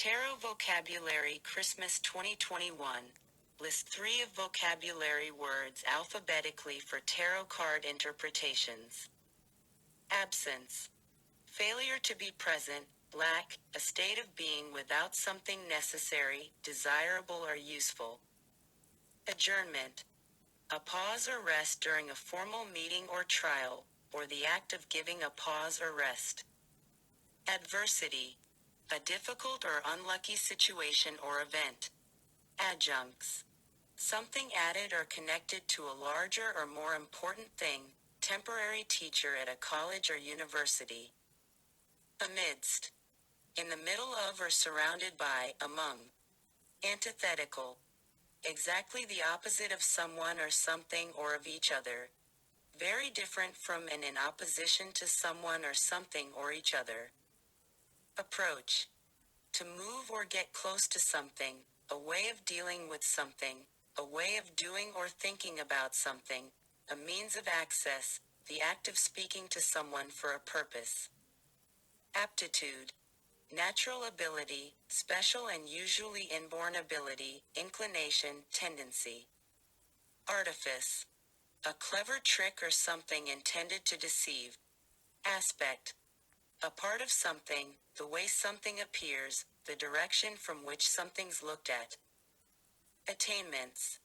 Tarot Vocabulary Christmas 2021. List 3 of vocabulary words alphabetically for tarot card interpretations. Absence. Failure to be present, lack, a state of being without something necessary, desirable or useful. Adjournment. A pause or rest during a formal meeting or trial, or the act of giving a pause or rest. Adversity. A difficult or unlucky situation or event. Adjuncts. Something added or connected to a larger or more important thing, temporary teacher at a college or university. Amidst. In the middle of or surrounded by, among. Antithetical. Exactly the opposite of someone or something or of each other. Very different from and in opposition to someone or something or each other. Approach. To move or get close to something, a way of dealing with something, a way of doing or thinking about something, a means of access, the act of speaking to someone for a purpose. Aptitude. Natural ability, special and usually inborn ability, inclination, tendency. Artifice. A clever trick or something intended to deceive. Aspect. A part of something, the way something appears, the direction from which something's looked at. Attainments.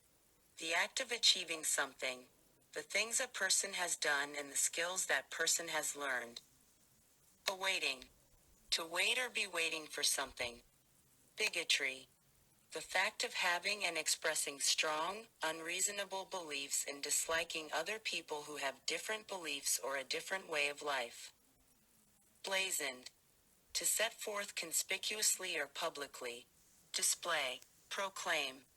The act of achieving something, the things a person has done and the skills that person has learned. Awaiting. To wait or be waiting for something. Bigotry. The fact of having and expressing strong, unreasonable beliefs and disliking other people who have different beliefs or a different way of life. Blazoned. To set forth conspicuously or publicly. Display. Proclaim.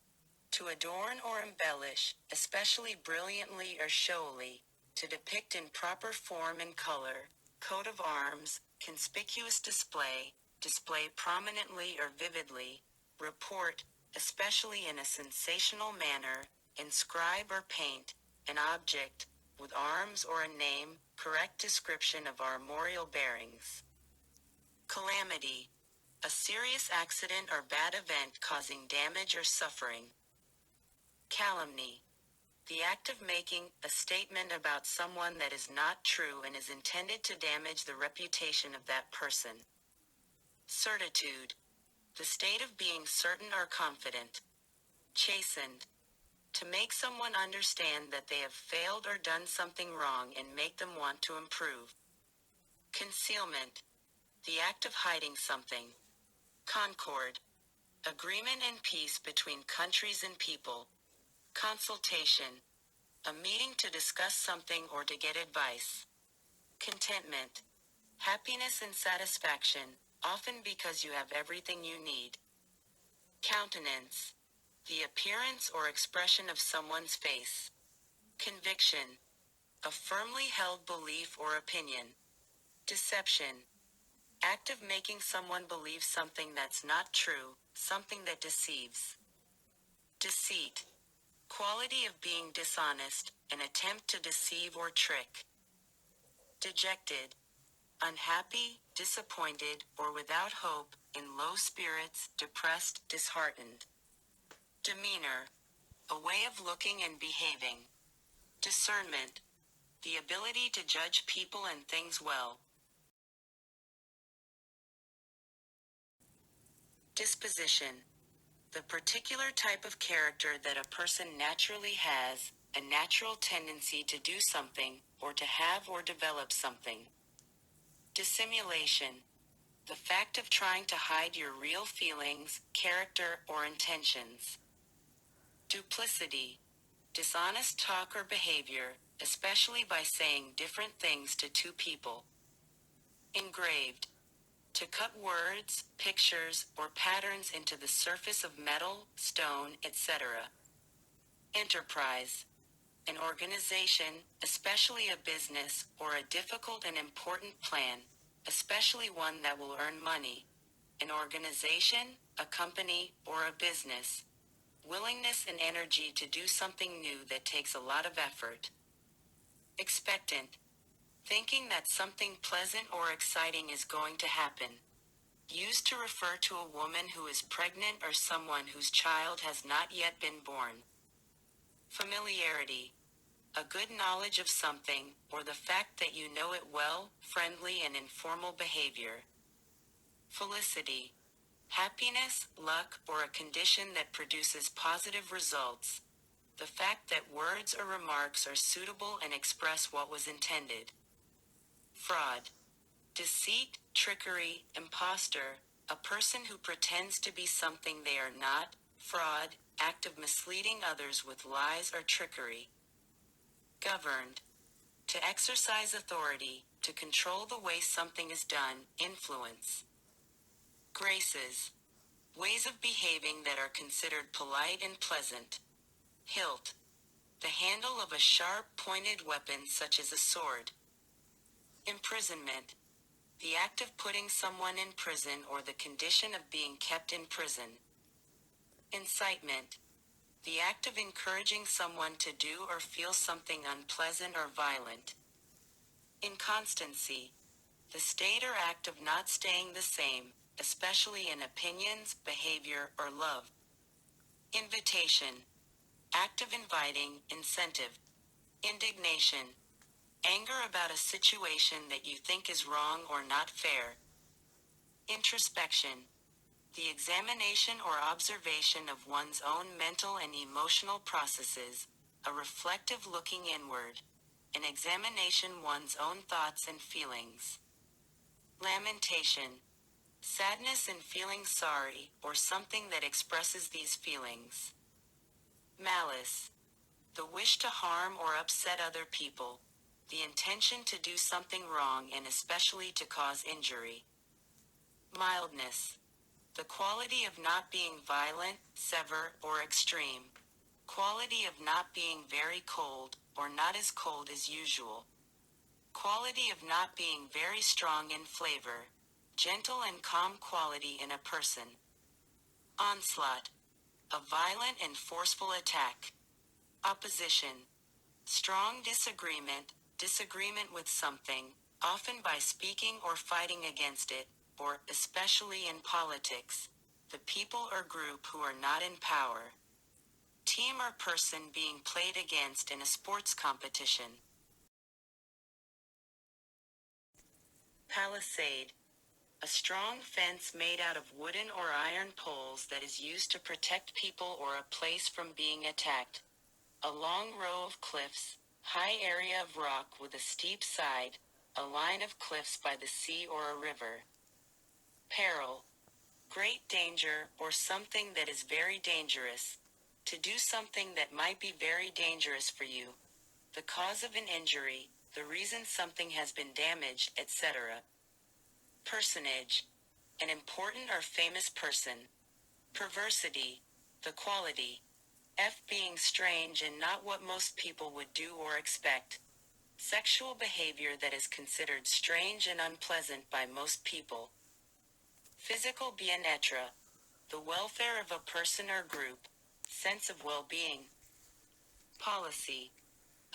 To adorn or embellish, especially brilliantly or showily. To depict in proper form and color. Coat of arms. Conspicuous display. Display prominently or vividly. Report, especially in a sensational manner. Inscribe or paint. An object, with arms or a name. Correct description of armorial bearings. Calamity. A serious accident or bad event causing damage or suffering. Calumny. The act of making a statement about someone that is not true and is intended to damage the reputation of that person. Certitude. The state of being certain or confident. Chastened. To make someone understand that they have failed or done something wrong and make them want to improve. Concealment. The act of hiding something. Concord. Agreement and peace between countries and people. Consultation. A meeting to discuss something or to get advice. Contentment. Happiness and satisfaction, often because you have everything you need. Countenance. The appearance or expression of someone's face. Conviction. A firmly held belief or opinion. Deception. Act of making someone believe something that's not true, something that deceives. Deceit. Quality of being dishonest, an attempt to deceive or trick. Dejected. Unhappy, disappointed, or without hope, in low spirits, depressed, disheartened. Demeanor. A way of looking and behaving. Discernment. The ability to judge people and things well. Disposition. The particular type of character that a person naturally has, a natural tendency to do something, or to have or develop something. Dissimulation. The fact of trying to hide your real feelings, character, or intentions. Duplicity. Dishonest talk or behavior, especially by saying different things to two people. Engraved. To cut words, pictures, or patterns into the surface of metal, stone, etc. Enterprise. An organization, especially a business, or a difficult and important plan, especially one that will earn money. An organization, a company, or a business. Willingness and energy to do something new that takes a lot of effort. Expectant. Thinking that something pleasant or exciting is going to happen. Used to refer to a woman who is pregnant or someone whose child has not yet been born. Familiarity. A good knowledge of something, or the fact that you know it well, friendly and informal behavior. Felicity. Happiness, luck, or a condition that produces positive results. The fact that words or remarks are suitable and express what was intended. Fraud. Deceit, trickery, impostor, a person who pretends to be something they are not. Fraud, act of misleading others with lies or trickery. Governed. To exercise authority, to control the way something is done, influence. Graces. Ways of behaving that are considered polite and pleasant. Hilt. The handle of a sharp, pointed weapon such as a sword. Imprisonment. The act of putting someone in prison or the condition of being kept in prison. Incitement. The act of encouraging someone to do or feel something unpleasant or violent. Inconstancy. The state or act of not staying the same, especially in opinions, behavior, or love. Invitation. Act of inviting, incentive. Indignation. Anger about a situation that you think is wrong or not fair. Introspection. The examination or observation of one's own mental and emotional processes, a reflective looking inward, an examination one's own thoughts and feelings. Lamentation. Sadness and feeling sorry, or something that expresses these feelings. Malice. The wish to harm or upset other people, the intention to do something wrong and especially to cause injury. Mildness. The quality of not being violent, severe, or extreme. Quality of not being very cold, or not as cold as usual. Quality of not being very strong in flavor. Gentle and calm quality in a person. Onslaught. A violent and forceful attack. Opposition. Strong disagreement with something, often by speaking or fighting against it, or, especially in politics, the people or group who are not in power. Team or person being played against in a sports competition. Palisade. A strong fence made out of wooden or iron poles that is used to protect people or a place from being attacked. A long row of cliffs, high area of rock with a steep side, a line of cliffs by the sea or a river. Peril. Great danger, or something that is very dangerous. To do something that might be very dangerous for you. The cause of an injury, the reason something has been damaged, etc. Personage. An important or famous person. Perversity. The quality. Being strange and not what most people would do or expect. Sexual behavior that is considered strange and unpleasant by most people. Physical bien-être. The welfare of a person or group. Sense of well-being. Policy.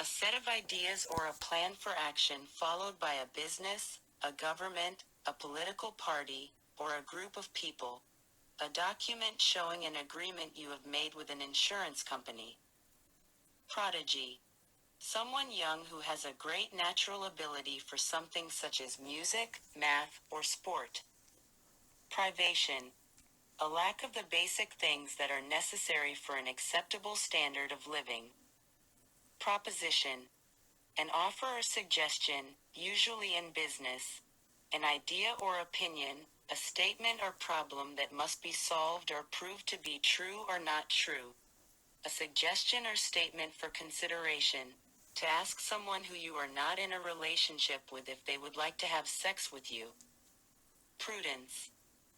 A set of ideas or a plan for action followed by a business, a government, a political party, or a group of people. A document showing an agreement you have made with an insurance company. Prodigy. Someone young who has a great natural ability for something such as music, math, or sport. Privation. A lack of the basic things that are necessary for an acceptable standard of living. Proposition. An offer or suggestion, usually in business. An idea or opinion, a statement or problem that must be solved or proved to be true or not true. A suggestion or statement for consideration. To ask someone who you are not in a relationship with if they would like to have sex with you. Prudence.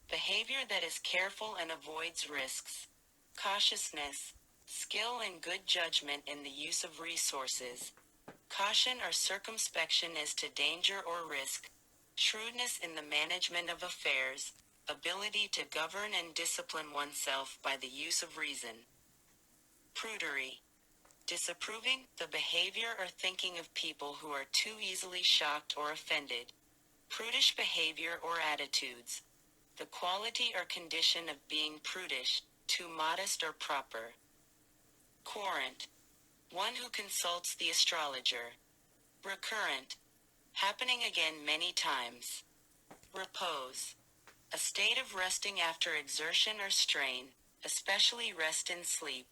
Behavior that is careful and avoids risks. Cautiousness. Skill and good judgment in the use of resources. Caution or circumspection as to danger or risk. Shrewdness in the management of affairs. Ability to govern and discipline oneself by the use of reason. Prudery. Disapproving, the behavior or thinking of people who are too easily shocked or offended. Prudish behavior or attitudes. the quality or condition of being prudish, too modest or proper. Quarrant, one who consults the astrologer. Recurrent, happening again many times. Repose, a state of resting after exertion or strain, especially rest in sleep.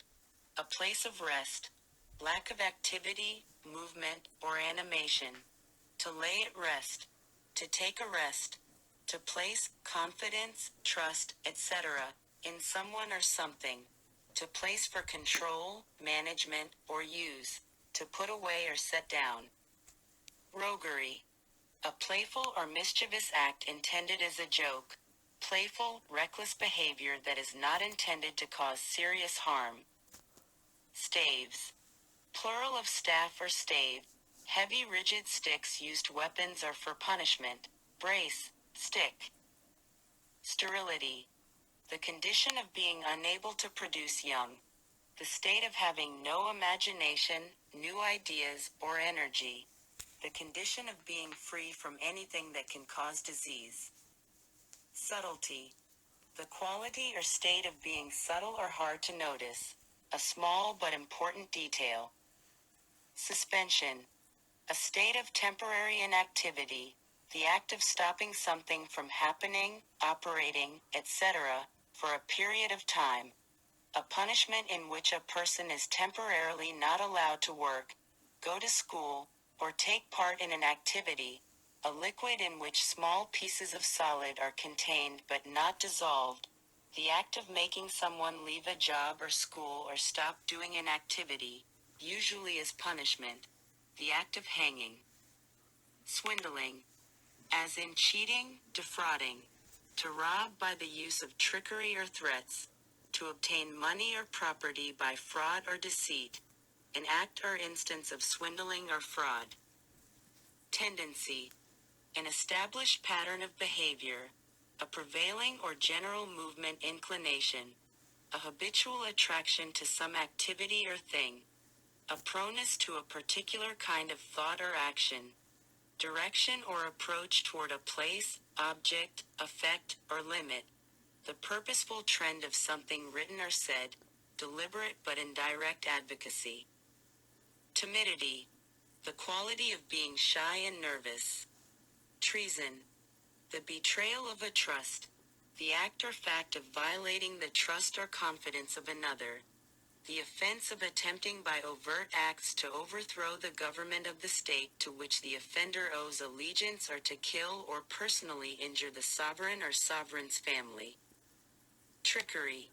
A place of rest, lack of activity, movement, or animation. To lay at rest, to take a rest, to place confidence, trust, etc., in someone or something. To place for control, management, or use, to put away or set down. Roguery, a playful or mischievous act intended as a joke. Playful, reckless behavior that is not intended to cause serious harm. Staves, plural of staff or stave. Heavy rigid sticks used weapons or for punishment. Brace, stick. Sterility, the condition of being unable to produce young. The state of having no imagination, new ideas, or energy. The condition of being free from anything that can cause disease. Subtlety, the quality or state of being subtle or hard to notice. A small but important detail. Suspension, a state of temporary inactivity, the act of stopping something from happening, operating, etc., for a period of time. A punishment in which a person is temporarily not allowed to work, go to school, or take part in an activity. A liquid in which small pieces of solid are contained but not dissolved. The act of making someone leave a job or school or stop doing an activity, usually as punishment. The act of hanging. Swindling, as in cheating, defrauding. To rob by the use of trickery or threats. To obtain money or property by fraud or deceit. An act or instance of swindling or fraud. Tendency, an established pattern of behavior. A prevailing or general movement inclination. A habitual attraction to some activity or thing. A proneness to a particular kind of thought or action. Direction or approach toward a place, object, effect, or limit. The purposeful trend of something written or said, deliberate but indirect advocacy. Timidity, the quality of being shy and nervous. Treason, the betrayal of a trust, the act or fact of violating the trust or confidence of another. The offense of attempting by overt acts to overthrow the government of the state to which the offender owes allegiance or to kill or personally injure the sovereign or sovereign's family. Trickery,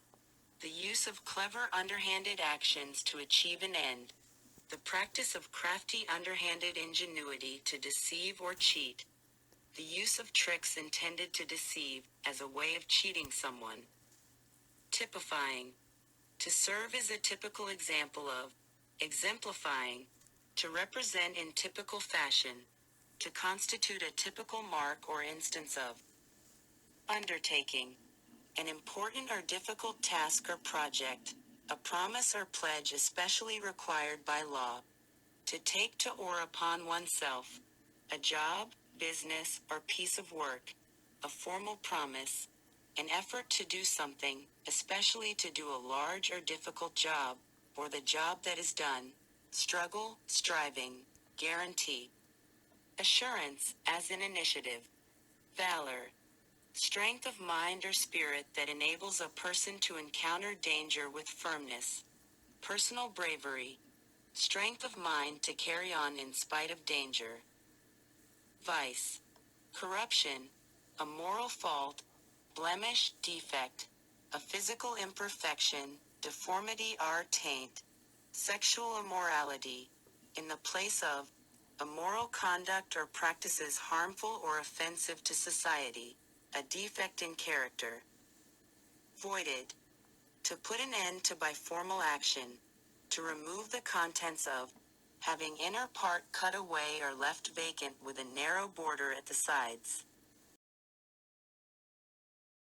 the use of clever underhanded actions to achieve an end. The practice of crafty underhanded ingenuity to deceive or cheat. The use of tricks intended to deceive, as a way of cheating someone. Typifying, to serve as a typical example of. Exemplifying, to represent in typical fashion. To constitute a typical mark or instance of. Undertaking, an important or difficult task or project, a promise or pledge especially required by law. To take to or upon oneself. A job, business, or piece of work. A formal promise. An effort to do something, especially to do a large or difficult job, or the job that is done. Struggle, striving, guarantee. Assurance, as in initiative. Valor, strength of mind or spirit that enables a person to encounter danger with firmness. Personal bravery, strength of mind to carry on in spite of danger. Vice, corruption, a moral fault, blemish, defect, a physical imperfection, deformity or taint. Sexual immorality, in the place of, immoral conduct or practices harmful or offensive to society, a defect in character. Voided, to put an end to by formal action, to remove the contents of, having inner part cut away or left vacant with a narrow border at the sides.